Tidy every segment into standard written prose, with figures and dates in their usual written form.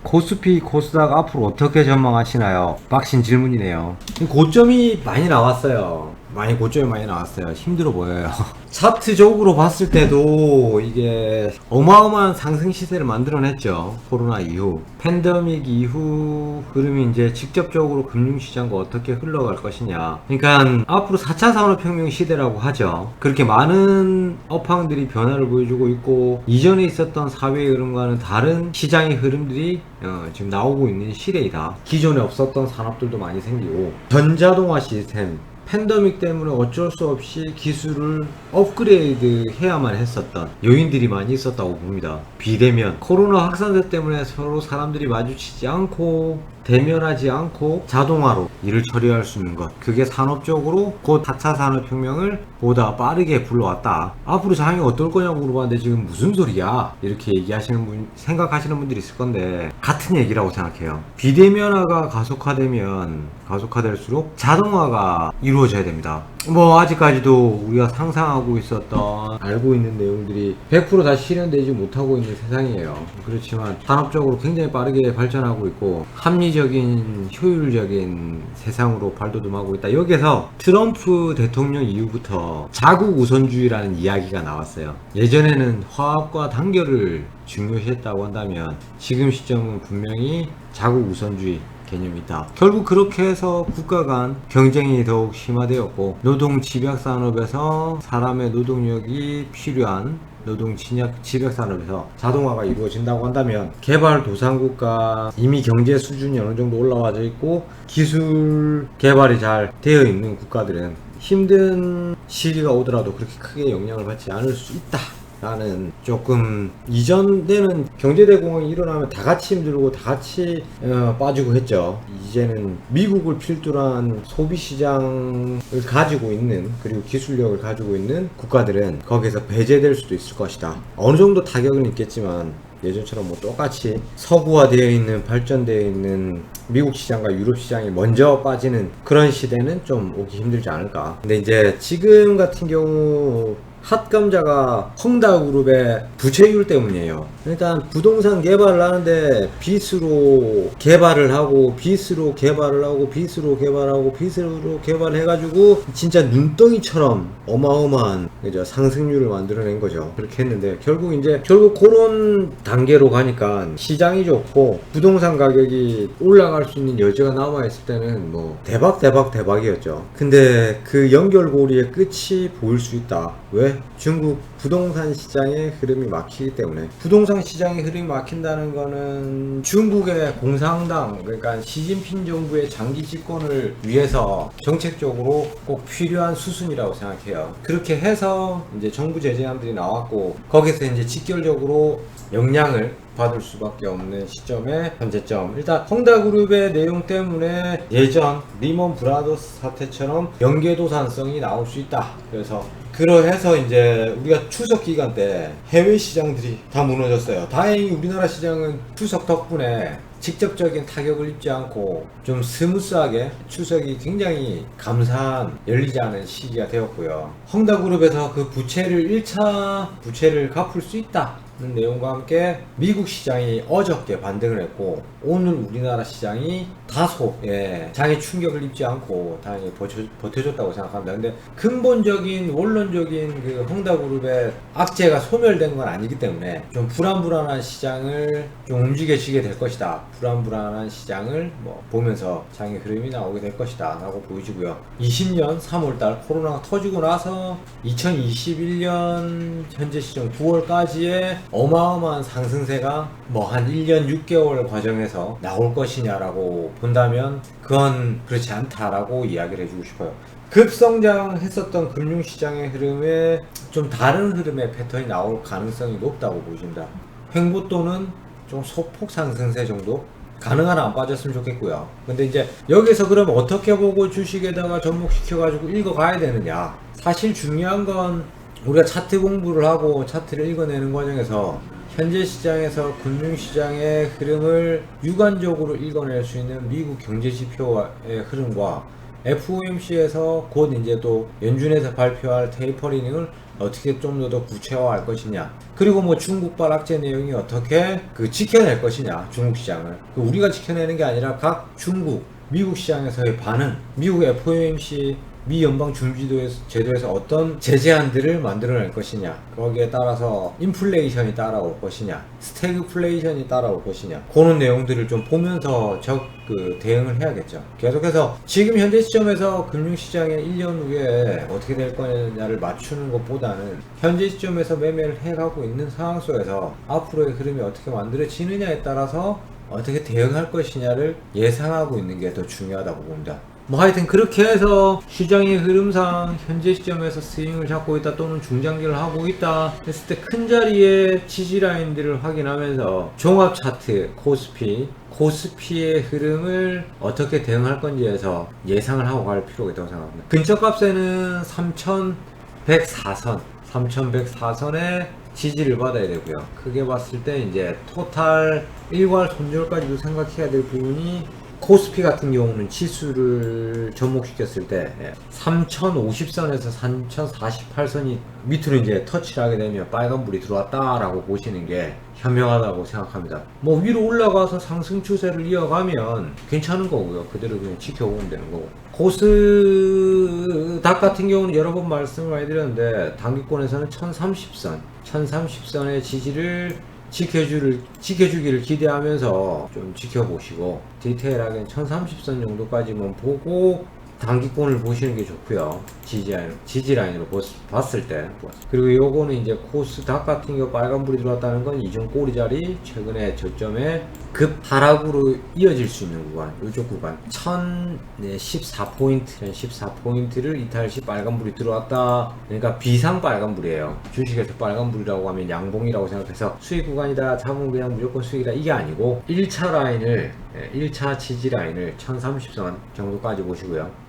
코스피, 코스닥 앞으로 어떻게 전망하시나요? 빡신 질문이네요. 고점이 많이 나왔어요. 고점이 많이 나왔어요. 힘들어 보여요. 차트적으로 봤을 때도 이게 어마어마한 상승 시세를 만들어냈죠. 코로나 이후. 팬데믹 이후 흐름이 이제 직접적으로 금융시장과 어떻게 흘러갈 것이냐. 그러니까 앞으로 4차 산업혁명 시대라고 하죠. 그렇게 많은 업황들이 변화를 보여주고 있고, 이전에 있었던 사회의 흐름과는 다른 시장의 흐름들이 지금 나오고 있는 시대이다. 기존에 없었던 산업들도 많이 생기고, 전자동화 시스템, 팬데믹 때문에 어쩔 수 없이 기술을 업그레이드 해야만 했었던 요인들이 많이 있었다고 봅니다. 비대면, 코로나 확산세 때문에 서로 사람들이 마주치지 않고 대면하지 않고 자동화로 일을 처리할 수 있는 것, 그게 산업적으로 곧 4차 산업혁명을 보다 빠르게 불러왔다. 앞으로 장이 어떨 거냐고 물어봤는데 지금 무슨 소리야? 이렇게 얘기하시는 분, 생각하시는 분들이 있을 건데 같은 얘기라고 생각해요. 비대면화가 가속화될수록 자동화가 이루어져야 됩니다. 아직까지도 우리가 상상하고 있었던, 알고 있는 내용들이 100% 다시 실현되지 못하고 있는 세상이에요. 그렇지만 산업적으로 굉장히 빠르게 발전하고 있고 합리적인, 효율적인 세상으로 발돋움하고 있다. 여기서 트럼프 대통령 이후부터 자국 우선주의라는 이야기가 나왔어요. 예전에는 화합과 단결을 중요시했다고 한다면 지금 시점은 분명히 자국 우선주의 개념이 있다. 결국 그렇게 해서 국가 간 경쟁이 더욱 심화되었고, 노동 집약 산업에서 사람의 노동력이 필요한 노동 집약 산업에서 자동화가 이루어진다고 한다면, 개발도상국가 이미 경제 수준이 어느 정도 올라와져 있고 기술 개발이 잘 되어 있는 국가들은 힘든 시기가 오더라도 그렇게 크게 영향을 받지 않을 수 있다 라는, 조금 이전에는 경제대공황이 일어나면 다 같이 힘들고 다 같이 빠지고 했죠. 이제는 미국을 필두로 한 소비시장을 가지고 있는, 그리고 기술력을 가지고 있는 국가들은 거기서 배제될 수도 있을 것이다. 어느 정도 타격은 있겠지만 예전처럼 똑같이 서구화되어 있는, 발전되어 있는 미국 시장과 유럽 시장이 먼저 빠지는 그런 시대는 좀 오기 힘들지 않을까. 근데 이제 지금 같은 경우 핫 감자가 헝다그룹의 부채율 때문이에요. 일단 부동산 개발을 하는데 빚으로 개발을 하고 빚으로 개발해가지고 진짜 눈덩이처럼 어마어마한 상승률을 만들어낸 거죠. 그렇게 했는데 결국 그런 단계로 가니까 시장이 좋고 부동산 가격이 올라갈 수 있는 여지가 남아있을 때는 대박이었죠. 근데 그 연결고리의 끝이 보일 수 있다. 왜? 중국 부동산 시장의 흐름이 막히기 때문에. 부동산 시장의 흐름이 막힌다는 거는 중국의 공산당, 그러니까 시진핑 정부의 장기 집권을 위해서 정책적으로 꼭 필요한 수순이라고 생각해요. 그렇게 해서 이제 정부 제재안들이 나왔고, 거기서 이제 직결적으로 영향을 받을 수밖에 없는 시점에 현재점. 일단 헝다그룹의 내용 때문에 예전 리먼 브라더스 사태처럼 연계도산성이 나올 수 있다. 그래서 이제 우리가 추석 기간 때 해외 시장들이 다 무너졌어요. 다행히 우리나라 시장은 추석 덕분에 직접적인 타격을 입지 않고 좀 스무스하게 추석이 굉장히 감사한, 열리지 않은 시기가 되었고요. 헝다그룹에서 그 1차 부채를 갚을 수 있다 는 내용과 함께 미국 시장이 어저께 반등을 했고, 오늘 우리나라 시장이 다소 장의 충격을 입지 않고 다행히 버텨줬다고 생각합니다. 근데 근본적인, 원론적인 그 헝다그룹의 악재가 소멸된 건 아니기 때문에 좀 불안불안한 시장을 좀 움직여지게 될 것이다. 불안불안한 시장을 보면서 장의 흐름이 나오게 될 것이다 라고 보여지고요. 20년 3월달 코로나가 터지고 나서 2021년 현재 시점 9월까지의 어마어마한 상승세가 한 1년 6개월 과정에서 나올 것이냐라고 본다면 그건 그렇지 않다라고 이야기를 해주고 싶어요. 급성장했었던 금융시장의 흐름에 좀 다른 흐름의 패턴이 나올 가능성이 높다고 보여집니다. 횡보 또는 좀 소폭 상승세 정도? 가능한 안 빠졌으면 좋겠고요. 근데 이제 여기서 그러면 어떻게 보고 주식에다가 접목시켜가지고 읽어가야 되느냐? 사실 중요한 건 우리가 차트 공부를 하고 차트를 읽어내는 과정에서 현재 시장에서 금융시장의 흐름을 유관적으로 읽어낼 수 있는 미국 경제지표의 흐름과 FOMC에서 곧 이제 또 연준에서 발표할 테이퍼링을 어떻게 좀 더 구체화할 것이냐, 그리고 뭐 중국발 악재 내용이 어떻게 지켜낼 것이냐, 중국 시장을 우리가 지켜내는 게 아니라 각 중국, 미국 시장에서의 반응, 미국 FOMC 미 연방 준비제도에서 어떤 제재안들을 만들어낼 것이냐, 거기에 따라서 인플레이션이 따라올 것이냐, 스태그플레이션이 따라올 것이냐, 그런 내용들을 좀 보면서 대응을 해야겠죠. 계속해서 지금 현재 시점에서 금융시장의 1년 후에 어떻게 될 거냐를 맞추는 것보다는 현재 시점에서 매매를 해가고 있는 상황 속에서 앞으로의 흐름이 어떻게 만들어지느냐에 따라서 어떻게 대응할 것이냐를 예상하고 있는 게 더 중요하다고 봅니다. 뭐 하여튼 그렇게 해서 시장의 흐름상 현재 시점에서 스윙을 잡고 있다 또는 중장기를 하고 있다 했을 때 큰 자리의 지지라인들을 확인하면서 종합 차트 코스피의 흐름을 어떻게 대응할 건지에서 예상을 하고 갈 필요가 있다고 생각합니다. 근처 값에는 3104선의 지지를 받아야 되고요. 크게 봤을 때 이제 토탈 일괄 손절까지도 생각해야 될 부분이, 코스피 같은 경우는 지수를 접목시켰을 때 3050선에서 3048선이 밑으로 이제 터치를 하게 되면 빨간불이 들어왔다라고 보시는 게 현명하다고 생각합니다. 뭐 위로 올라가서 상승 추세를 이어가면 괜찮은 거고요. 그대로 그냥 지켜보면 되는 거고. 코스닥 같은 경우는 여러 번 말씀을 많이 드렸는데 단기권에서는 1030선의 지지를 지켜주기를 기대하면서 좀 지켜보시고, 디테일하게 1030선 정도까지만 보고 단기권을 보시는 게 좋고요. 지지라인으로 봤을 때. 그리고 요거는 이제 코스닥 같은 경우 빨간불이 들어왔다는 건 이전 꼬리자리 최근에 저점에 급 하락으로 이어질 수 있는 구간, 요쪽 구간 1014포인트를 이탈 시 빨간불이 들어왔다. 그러니까 비상 빨간불이에요. 주식에서 빨간불이라고 하면 양봉이라고 생각해서 수익 구간이다, 잡으면 그냥 무조건 수익이다, 이게 아니고 1차 지지 라인을 1030선 정도까지 보시고요.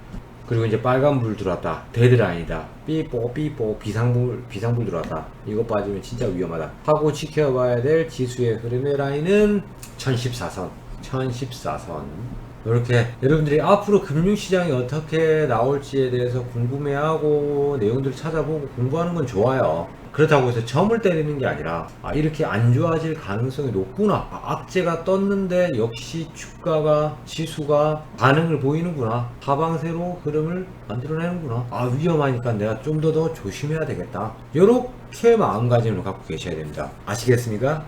그리고 이제 빨간불 들어왔다, 데드라인이다, 삐뽀 비상불 들어왔다, 이거 빠지면 진짜 위험하다 하고 지켜봐야 될 지수의 흐름의 라인은 1014선. 이렇게 여러분들이 앞으로 금융시장이 어떻게 나올지에 대해서 궁금해하고 내용들을 찾아보고 공부하는 건 좋아요. 그렇다고 해서 점을 때리는 게 아니라 이렇게 안 좋아질 가능성이 높구나, 악재가 떴는데 역시 지수가 반응을 보이는구나, 하방세로 흐름을 만들어내는구나, 위험하니까 내가 좀 더 조심해야 되겠다, 이렇게 마음가짐을 갖고 계셔야 됩니다. 아시겠습니까?